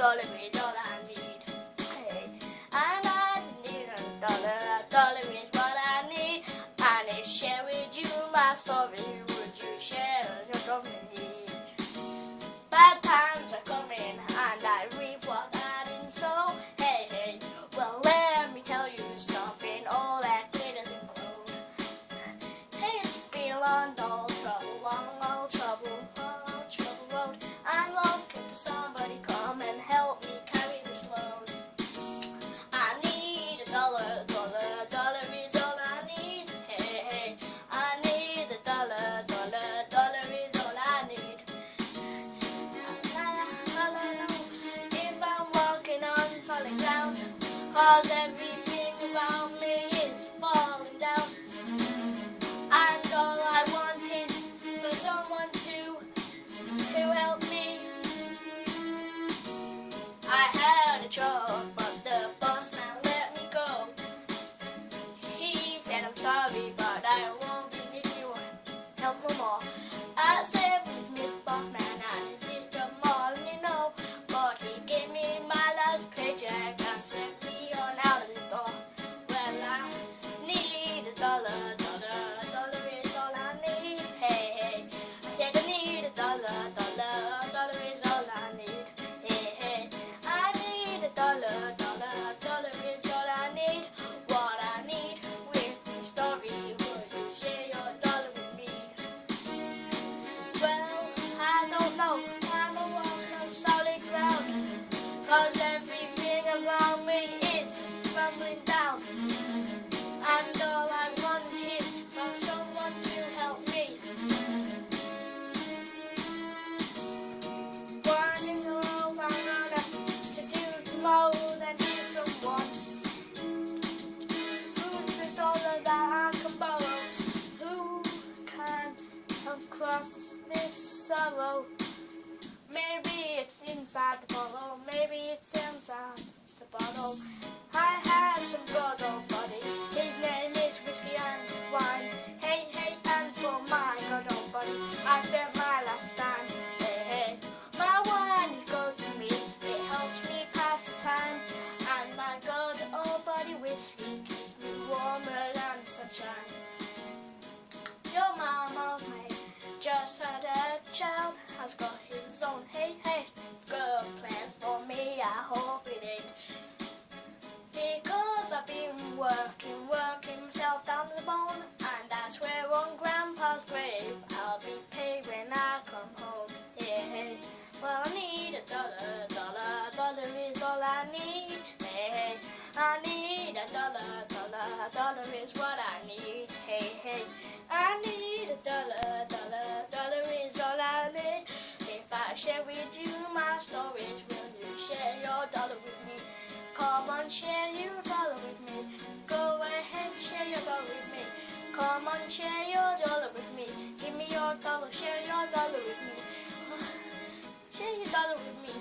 dollar is all I need. Hey, and I need a dollar is what I need. And I share with you my story. Would you share your story with me? Bad times are coming, and I reap what I didn't sow. Hey, hey, well let me tell you something. All that glitters and gold. Hey, it's been a long, old trouble, long, old trouble, road. I'm looking for somebody come and help me carry this load. I need a dollar, dollar, dollar is all I need. Hey, hey, I need a dollar, dollar, dollar is all I need. If I'm walking on solid ground, 'cause everything about me is falling down. And all I want is for someone to help me. I had a job, but the boss man let me go. He said I'm sorry, but I won't be needing your help no more. I said please, Miss Boss Man, I need this job more than you know. But he gave me my last paycheck and sent me on out of the door. Well, I need a dollar, dollar, dollar is all I need. Hey, hey, I said I need a dollar, dollar, dollar is all I need. Hey, hey, I need a dollar, dollar, dollar is all I need. What I need with my story, would you share your dollar with me? Well, I don't know, I'm a walk on solid ground, 'cause everything around me is crumbling down. And all I want is for someone to help me. One in the world I'm gonna to do tomorrow, then here's someone. Who's the dollar that I can borrow? Who can help cross this sorrow? Maybe it's inside the bottle, maybe it's inside the bottle. I have some good old buddy, his name is whiskey and wine. Hey, hey, and for my good old buddy, I spent my last dime. Hey, hey, my wine is good to me, it helps me pass the time. And my good old buddy whiskey keeps me warmer than the sunshine. Your mama may just had a child, has got his own hey, hey, good plans for me, I hope it ain't. Because I've been working myself down to the bone, and that's where on Grandpa's grave I'll be paid when I come home. Yeah, hey, well I need a dollar, dollar, dollar is all I need. Hey, hey, I need a dollar, dollar, dollar is what I need. Hey, hey, I need a dollar, dollar, dollar is all I need. If I share with you my stories, will you share your dollar with me? Come on, share your dollar with me. Go ahead, share your dollar with me. Come on, share your dollar with me. Give me your dollar, share your dollar with me. Share your dollar with me.